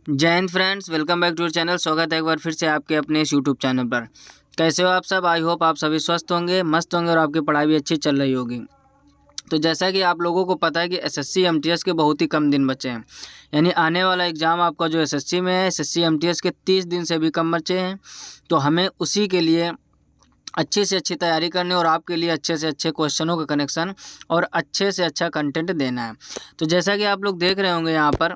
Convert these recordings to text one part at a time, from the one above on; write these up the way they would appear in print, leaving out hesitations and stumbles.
जय हिंद friends, welcome back to channel. स्वागत है एक बार फिर से आपके अपने इस यूट्यूब चैनल पर। कैसे हो आप सब? आई होप आप सभी स्वस्थ होंगे, मस्त होंगे और आपकी पढ़ाई भी अच्छी चल रही होगी। तो जैसा कि आप लोगों को पता है कि एसएससी एमटीएस के बहुत ही कम दिन बचे हैं, यानी आने वाला एग्ज़ाम आपका जो एसएससी में है, एसएससी एमटीएस के 30 दिन से भी कम बचे हैं। तो हमें उसी के लिए अच्छी से अच्छी तैयारी करनी और आपके लिए अच्छे से अच्छे क्वेश्चनों का कनेक्शन और अच्छे से अच्छा कंटेंट देना है। तो जैसा कि आप लोग देख रहे होंगे यहाँ पर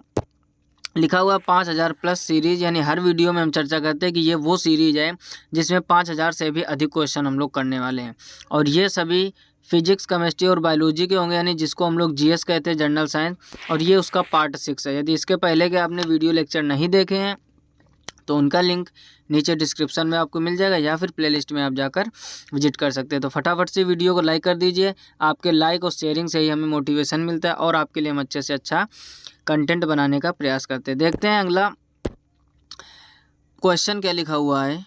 लिखा हुआ 5000 प्लस सीरीज़, यानी हर वीडियो में हम चर्चा करते हैं कि ये वो सीरीज़ है जिसमें 5000 से भी अधिक क्वेश्चन हम लोग करने वाले हैं। और ये सभी फिजिक्स, केमिस्ट्री और बायोलॉजी के होंगे, यानी जिसको हम लोग जीएस कहते हैं, जनरल साइंस। और ये उसका पार्ट 6 है। यदि इसके पहले के आपने वीडियो लेक्चर नहीं देखे हैं तो उनका लिंक नीचे डिस्क्रिप्शन में आपको मिल जाएगा या फिर प्लेलिस्ट में आप जाकर विजिट कर सकते हैं। तो फटाफट से वीडियो को लाइक कर दीजिए। आपके लाइक और शेयरिंग से ही हमें मोटिवेशन मिलता है और आपके लिए हम अच्छे से अच्छा कंटेंट बनाने का प्रयास करते हैं। देखते हैं अगला क्वेश्चन क्या लिखा हुआ है।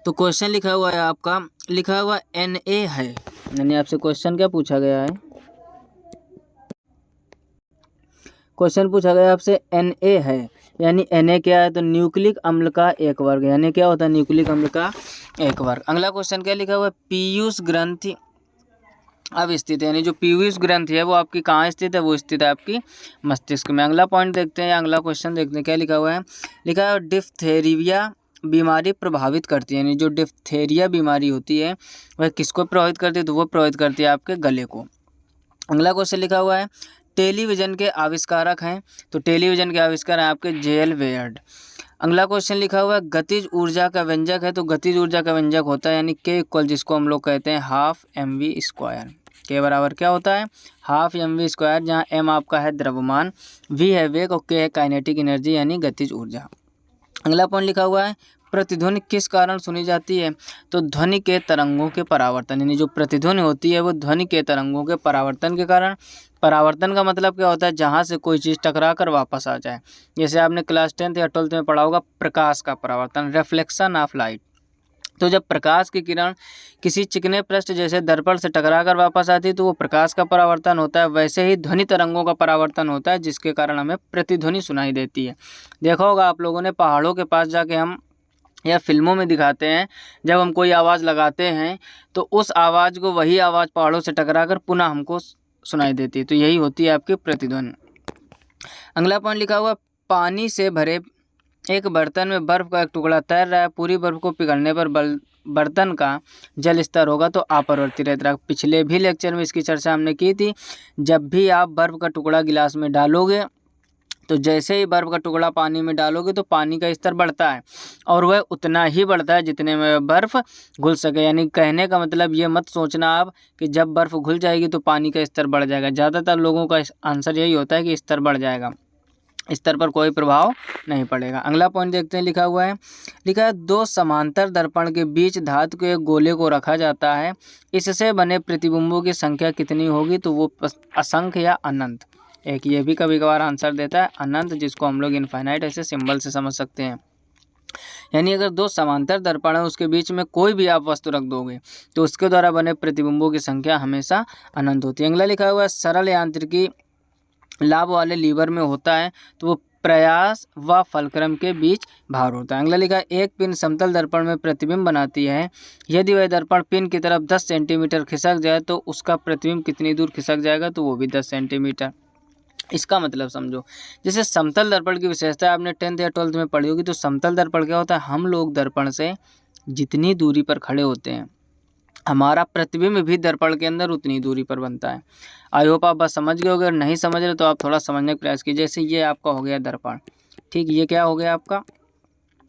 तो क्वेश्चन लिखा हुआ है आपका, लिखा हुआ Na है, यानी आपसे क्वेश्चन क्या पूछा गया है। क्वेश्चन पूछा गया आपसे Na है, यानी Na क्या है? तो न्यूक्लिक अम्ल का एक वर्ग, यानी क्या होता है? न्यूक्लिक अम्ल का एक वर्ग। अगला क्वेश्चन क्या लिखा हुआ है? पीयूष ग्रंथि अब स्थित है, यानी जो पीयूष ग्रंथि है वो आपकी कहाँ स्थित है? वो स्थित है आपकी मस्तिष्क में। अगला पॉइंट देखते हैं, अगला क्वेश्चन देखते हैं क्या लिखा हुआ है। लिखा है डिफ्थेरिया बीमारी प्रभावित करती है, यानी जो डिफ्थेरिया बीमारी होती है वह किसको प्रभावित करती है? तो वो प्रभावित करती है आपके गले को। अगला क्वेश्चन लिखा हुआ है टेलीविज़न के आविष्कारक हैं, तो टेलीविज़न के आविष्कार हैं आपके जेएल वेयर्ड। अगला क्वेश्चन लिखा हुआ है गतिज ऊर्जा का व्यंजक है, तो गतिज ऊर्जा का व्यंजक होता है यानी के इक्वल, जिसको हम लोग कहते हैं हाफ mv²। के बराबर क्या होता है? हाफ mv², जहाँ m आपका है द्रव्यमान, v है वेग और k है काइनेटिक एनर्जी यानी गतिज ऊर्जा। अगला पॉइंट लिखा हुआ है प्रतिध्वनि किस कारण सुनी जाती है? तो ध्वनि के तरंगों के परावर्तन, यानी जो प्रतिध्वनि होती है वो ध्वनि के तरंगों के परावर्तन के कारण। परावर्तन का मतलब क्या होता है? जहाँ से कोई चीज़ टकरा कर वापस आ जाए। जैसे आपने क्लास 10th या 12th में पढ़ा होगा प्रकाश का परावर्तन, रिफ्लेक्शन ऑफ लाइट। तो जब प्रकाश की किरण किसी चिकने पृष्ठ जैसे दर्पण से टकरा कर वापस आती है तो वो प्रकाश का परावर्तन होता है। वैसे ही ध्वनि तरंगों का परावर्तन होता है, जिसके कारण हमें प्रतिध्वनि सुनाई देती है। देखा होगा आप लोगों ने, पहाड़ों के पास जाके हम या फिल्मों में दिखाते हैं, जब हम कोई आवाज़ लगाते हैं तो उस आवाज़ को वही आवाज़ पहाड़ों से टकरा कर पुनः हमको सुनाई देती है। तो यही होती है आपकी प्रतिध्वनि। अगला पॉइंट लिखा हुआ पानी से भरे एक बर्तन में बर्फ़ का एक टुकड़ा तैर रहा है, पूरी बर्फ़ को पिघलने पर बर्तन का जल स्तर होगा तो अपरिवर्तित रहेगा। पिछले भी लेक्चर में इसकी चर्चा हमने की थी। जब भी आप बर्फ़ का टुकड़ा गिलास में डालोगे तो जैसे ही बर्फ़ का टुकड़ा पानी में डालोगे तो पानी का स्तर बढ़ता है और वह उतना ही बढ़ता है जितने में बर्फ़ घुल सके। यानी कहने का मतलब ये मत सोचना आप कि जब बर्फ़ घुल जाएगी तो पानी का स्तर बढ़ जाएगा। ज़्यादातर लोगों का आंसर यही होता है कि स्तर बढ़ जाएगा, स्तर पर कोई प्रभाव नहीं पड़ेगा। अगला पॉइंट देखते हैं, लिखा हुआ है, लिखा है दो समांतर दर्पण के बीच धातु के एक गोले को रखा जाता है, इससे बने प्रतिबिंबों की संख्या कितनी होगी? तो वो असंख्य या अनंत। एक ये भी कभी कभार आंसर देता है अनंत, जिसको हम लोग इनफाइनाइट ऐसे सिंबल से समझ सकते हैं। यानी अगर दो समांतर दर्पण है उसके बीच में कोई भी आप वस्तु रख दोगे तो उसके द्वारा बने प्रतिबिंबों की संख्या हमेशा अनंत होती है। अगला लिखा हुआ है सरल यांत्रिकी लाभ वाले लीवर में होता है, तो वो प्रयास व फलक्रम के बीच भार होता है। अगला लिखा है एक पिन समतल दर्पण में प्रतिबिंब बनाती है, यदि वह दर्पण पिन की तरफ 10 सेंटीमीटर खिसक जाए तो उसका प्रतिबिंब कितनी दूर खिसक जाएगा? तो वो भी 10 सेंटीमीटर। इसका मतलब समझो, जैसे समतल दर्पण की विशेषता आपने 10th या 12th में पढ़ी होगी। तो समतल दर्पण क्या होता है? हम लोग दर्पण से जितनी दूरी पर खड़े होते हैं हमारा प्रतिबिंब भी दर्पण के अंदर उतनी दूरी पर बनता है। आई होप आप बस समझ गए हो। अगर नहीं समझ रहे तो आप थोड़ा समझने का प्रयास कीजिए। जैसे ये आपका हो गया दर्पण, ठीक, ये क्या हो गया आपका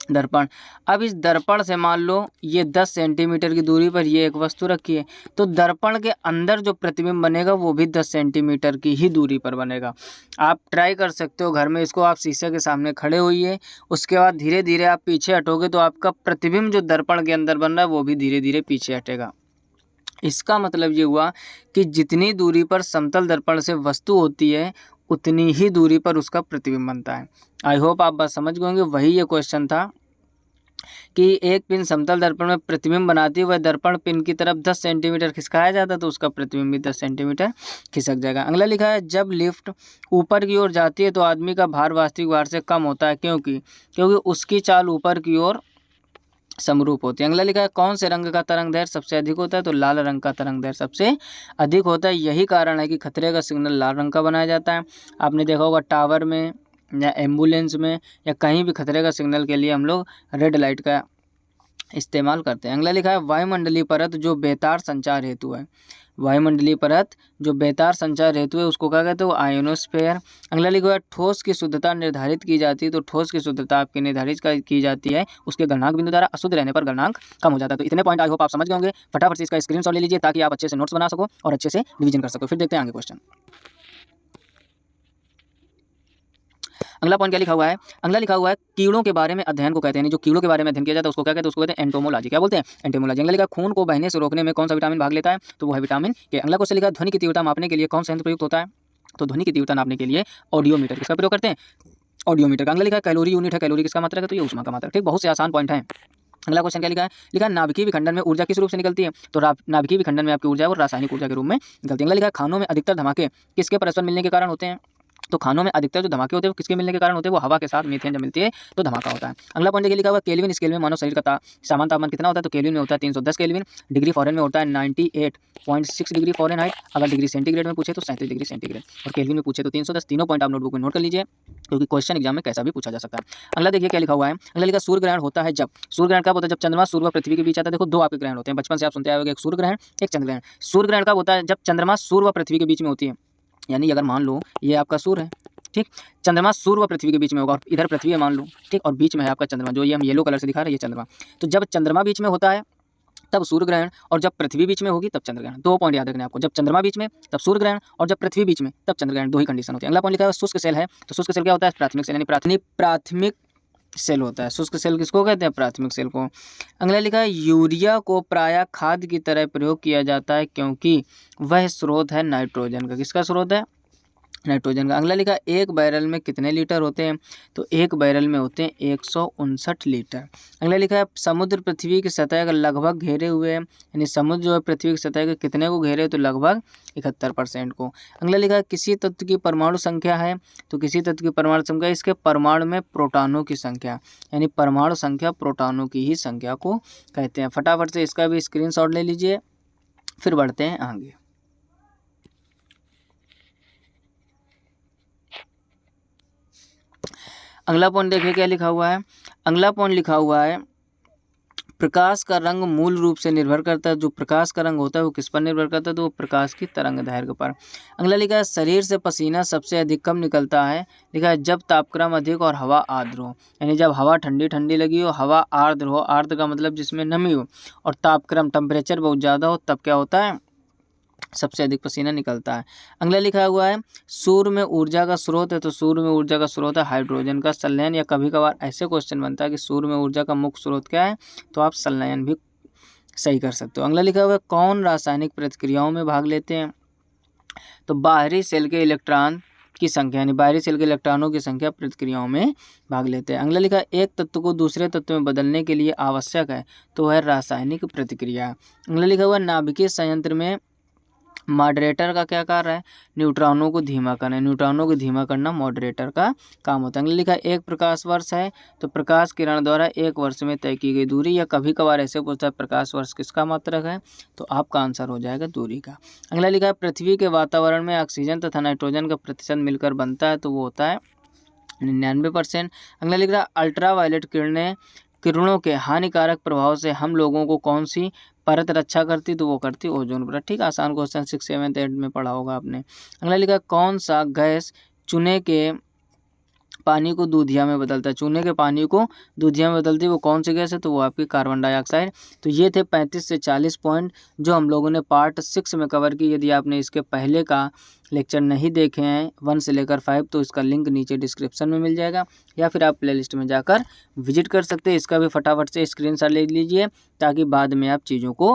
दर्पण। अब इस दर्पण से मान लो ये 10 सेंटीमीटर की दूरी पर ये एक वस्तु रखी है, तो दर्पण के अंदर जो प्रतिबिंब बनेगा वो भी 10 सेंटीमीटर की ही दूरी पर बनेगा। आप ट्राई कर सकते हो घर में, इसको आप शीशे के सामने खड़े होइए, उसके बाद धीरे धीरे आप पीछे हटोगे तो आपका प्रतिबिंब जो दर्पण के अंदर बन रहा है वो भी धीरे धीरे पीछे हटेगा। इसका मतलब ये हुआ कि जितनी दूरी पर समतल दर्पण से वस्तु होती है उतनी ही दूरी पर उसका प्रतिबिंब बनता है। आई होप आप बात समझ गए होंगे। वही ये क्वेश्चन था कि एक पिन समतल दर्पण में प्रतिबिंब बनाती है, वह दर्पण पिन की तरफ 10 सेंटीमीटर खिसकाया जाता है तो उसका प्रतिबिंब भी 10 सेंटीमीटर खिसक जाएगा। अगला लिखा है जब लिफ्ट ऊपर की ओर जाती है तो आदमी का भार वास्तविक भार से कम होता है, क्योंकि उसकी चाल ऊपर की ओर समरूप होती है। अगला लिखा है कौन से रंग का तरंग दैर्घ्य सबसे अधिक होता है, तो लाल रंग का तरंग दैर्घ्य सबसे अधिक होता है। यही कारण है कि खतरे का सिग्नल लाल रंग का बनाया जाता है। आपने देखा होगा टावर में या एम्बुलेंस में या कहीं भी खतरे का सिग्नल के लिए हम लोग रेड लाइट का इस्तेमाल करते हैं। अगला लिखा है वायुमंडलीय परत जो बेतार संचार हेतु है, वायुमंडलीय परत जो बेतार संचार हेतु है उसको क्या कहते हैं, वो आयोनोस्फेयर। अगला लिखा है ठोस की शुद्धता निर्धारित की जाती है, तो ठोस की शुद्धता आपकी निर्धारित की जाती है उसके गलनांक बिंदु द्वारा, अशुद्ध रहने पर गलनांक कम हो जाता है। तो इतने पॉइंट आई होप आप समझ गए होंगे। फटाफट से इसका स्क्रीनशॉट ले लीजिए ताकि आप अच्छे से नोट्स बना सको और अच्छे से रिवीजन कर सको। फिर देखते हैं आगे क्वेश्चन। अगला पॉइंट क्या लिखा हुआ है, अगला लिखा हुआ है कीड़ों के बारे में अध्ययन को कहते हैं, जो कीड़ों के बारे में अध्ययन किया जाता है उसको क्या कहते हैं, उसको कहते हैं एंटोमोलॉजी। क्या बोलते हैं, एंटोमोलॉजी। अगला लिखा खून को बहने से रोकने में कौन सा विटामिन भाग लेता है, तो वो है विटामिन के। अगला क्वेश्चन लिखा ध्वनि की तीव्रता मापने के लिए कौन सा यंत्र प्रयुक्त होता है, तो ध्वनि की तीव्रता नापने के लिए ऑडियोमीटर किसका प्रयोग करते हैं, ऑडियोमीटर। अगला लिखा है कैलोरी यूनिट है, कैलोरी किसका मात्रक है, तो ये ऊष्मा का मात्रक। ठीक, बहुत से आसान पॉइंट है। अगला क्वेश्चन क्या लिखा है, लिखा है नाभिकीय विखंडन में ऊर्जा किस रूप से निकलती है, तो नाभिकीय विखंडन में आपकी ऊर्जा है वो रासायनिक ऊर्जा के रूप में निकलती है। अगला लिखा है खानों में अधिकतर धमाके किसके परस्पर मिलने के कारण होते हैं, तो खानों में अधिकतर जो धमाके होते हैं वो किसके मिलने के कारण होते हैं, वो हवा के साथ मीथेन जब मिलती है तो धमाका होता है। अगला पॉइंट लिखा हुआ केल्विन स्केल में मानव शरीर का सामान्य तापमान कितना होता है, तो केल्विन में होता है 310 केल्विन, डिग्री फॉरेन में होता है 98.6 डिग्री फॉरेनहाइट, अगर डिग्री सेंटीग्रेड में पूछे तो 37 डिग्री सेंटीग्रेड, और केल्विन में पूछे तो 310। तीनों पॉइंट आप नोटबुक में नोट कर लीजिए क्योंकि क्वेश्चन एग्जाम में कैसा भी पूछा जा सकता है। अगला देखिए क्या लिखा हुआ है, अगला लिखा सूर्य ग्रहण होता है जब, सूर्य ग्रहण कब होता है, जब चंद्रमा सूर्य व पृथ्वी के बीच आता है। देखो दो आपके ग्रहण होते हैं, बचपन से आप सुनते आए होंगे, एक सूर्य ग्रहण एक चंद्र ग्रहण। सूर्य ग्रहण कब होता है, जब चंद्रमा सूर्य व पृथ्वी के बीच में होती है, यानी अगर मान लो ये आपका सूर्य है, ठीक, चंद्रमा सूर्य व पृथ्वी के बीच में होगा और इधर पृथ्वी है मान लो, ठीक, और बीच में है आपका चंद्रमा, जो ये हम येलो कलर से दिखा रहे हैं ये चंद्रमा। तो जब चंद्रमा बीच में होता है तब सूर्य ग्रहण, और जब पृथ्वी बीच में होगी तब चंद्र ग्रहण। दो पॉइंट याद रखने आपको, जब चंद्रमा बीच में तब सूर्य ग्रहण और जब पृथ्वी बीच में तब चंद्र ग्रहण, दो ही कंडीशन होती है। अगला पॉइंट लिखा है शुष्क सेल है, तो शुष्क सेल क्या होता है, प्राथमिक सेल, यानी प्राथमिक सेल होता है। शुष्क सेल किसको कहते हैं, प्राथमिक सेल को। अगला लिखा है यूरिया को प्रायः खाद की तरह प्रयोग किया जाता है क्योंकि वह स्रोत है नाइट्रोजन का, किसका स्रोत है, नाइट्रोजन का। अगला लिखा एक बैरल में कितने लीटर होते हैं, तो एक बैरल में होते हैं 159 लीटर। अगला लिखा है समुद्र पृथ्वी की सतह का लगभग घेरे हुए हैं, यानी समुद्र जो है पृथ्वी की सतह के कितने को घेरे, तो लगभग 71% को। अगला लिखा है किसी तत्व की परमाणु संख्या है, तो किसी तत्व की परमाणु संख्या इसके परमाणु में प्रोटॉनों की संख्या, यानी परमाणु संख्या प्रोटॉनों की ही संख्या को कहते हैं। फटाफट से इसका भी स्क्रीनशॉट ले लीजिए, फिर बढ़ते हैं आगे। अगला पॉइंट देखिए क्या लिखा हुआ है, अगला पॉइंट लिखा हुआ है प्रकाश का रंग मूल रूप से निर्भर करता है, जो प्रकाश का रंग होता है वो किस पर निर्भर करता है, तो वो प्रकाश की तरंग दैर्घ्य पर। अगला लिखा है शरीर से पसीना सबसे अधिक कब निकलता है, लिखा है जब तापक्रम अधिक और हवा आर्द्र हो, यानी जब हवा ठंडी ठंडी लगी हो, हवा आर्द्र हो, आर्द्र का मतलब जिसमें नमी हो, और तापक्रम टेम्परेचर बहुत ज़्यादा हो, तब क्या होता है, सबसे अधिक पसीना निकलता है। अगला लिखा हुआ है सूर्य में ऊर्जा का स्रोत है, तो सूर्य में ऊर्जा का स्रोत है हाइड्रोजन का संलयन, या कभी कभार ऐसे क्वेश्चन बनता है कि सूर्य में ऊर्जा का मुख्य स्रोत क्या है, तो आप संलयन भी सही कर सकते हो। अगला लिखा हुआ है कौन रासायनिक प्रतिक्रियाओं में भाग लेते हैं, तो बाहरी सेल के इलेक्ट्रॉन की संख्या, यानी बाहरी सेल के इलेक्ट्रॉनों की संख्या प्रतिक्रियाओं में भाग लेते हैं। अगला लिखा है एक तत्व को दूसरे तत्व में बदलने के लिए आवश्यक है, तो है रासायनिक प्रतिक्रिया। अगला लिखा हुआ नाभिकीय संयंत्र में मॉडरेटर का क्या कार्य है, न्यूट्रॉनों को धीमा करना, न्यूट्रॉनों को धीमा करना मॉडरेटर का काम होता है। अगला लिखा एक प्रकाश वर्ष है, तो प्रकाश किरण द्वारा एक वर्ष में तय की गई दूरी, या कभी कभार ऐसे पूछता है प्रकाश वर्ष किसका मात्रक है, तो आपका आंसर हो जाएगा दूरी का। अगला लिखा है पृथ्वी के वातावरण में ऑक्सीजन तथा नाइट्रोजन का प्रतिशत मिलकर बनता है, तो वो होता है 99%। अगला लिख रहा है अल्ट्रावायलेट किरणों के हानिकारक प्रभाव से हम लोगों को कौन सी परत रक्षा करती, तो वो करती ओजोन परत। ठीक, आसान क्वेश्चन 6, 7, 8 में पढ़ा होगा आपने। अगला लिखा कौन सा गैस चूने के पानी को दूधिया में बदलता है, चूने के पानी को दूधिया में बदलती है, वो कौन सी गैस है, तो वो आपकी कार्बन डाइऑक्साइड। तो ये थे 35 से 40 पॉइंट जो हम लोगों ने पार्ट 6 में कवर की। यदि आपने इसके पहले का लेक्चर नहीं देखे हैं 1 से लेकर 5, तो इसका लिंक नीचे डिस्क्रिप्शन में मिल जाएगा, या फिर आप प्लेलिस्ट में जाकर विजिट कर सकते हैं। इसका भी फटाफट से स्क्रीनशॉट ले लीजिए ताकि बाद में आप चीज़ों को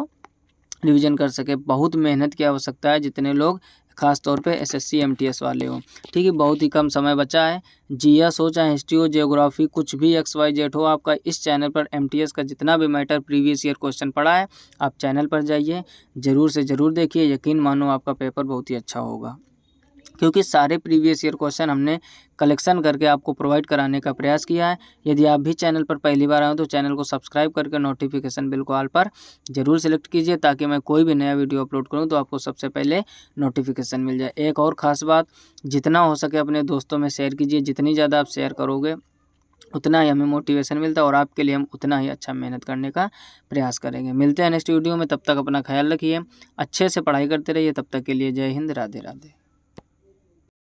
रिवीजन कर सके। बहुत मेहनत की आवश्यकता है, जितने लोग खास तौर पे SSC MTS वाले हो। ठीक है, बहुत ही कम समय बचा है। GS हो चाहे हिस्ट्री हो, जियोग्राफी, कुछ भी XYZ हो, आपका इस चैनल पर MTS का जितना भी मैटर प्रीवियस ईयर क्वेश्चन पड़ा है, आप चैनल पर जाइए, ज़रूर से ज़रूर देखिए। यकीन मानो आपका पेपर बहुत ही अच्छा होगा, क्योंकि सारे प्रीवियस ईयर क्वेश्चन हमने कलेक्शन करके आपको प्रोवाइड कराने का प्रयास किया है। यदि आप भी चैनल पर पहली बार आए हो तो चैनल को सब्सक्राइब करके नोटिफिकेशन बिल को ऑल पर जरूर सेलेक्ट कीजिए, ताकि मैं कोई भी नया वीडियो अपलोड करूं तो आपको सबसे पहले नोटिफिकेशन मिल जाए। एक और ख़ास बात, जितना हो सके अपने दोस्तों में शेयर कीजिए। जितनी ज़्यादा आप शेयर करोगे उतना ही हमें मोटिवेशन मिलता है और आपके लिए हम उतना ही अच्छा मेहनत करने का प्रयास करेंगे। मिलते हैं नेक्स्ट वीडियो में, तब तक अपना ख्याल रखिए, अच्छे से पढ़ाई करते रहिए। तब तक के लिए जय हिंद, राधे राधे।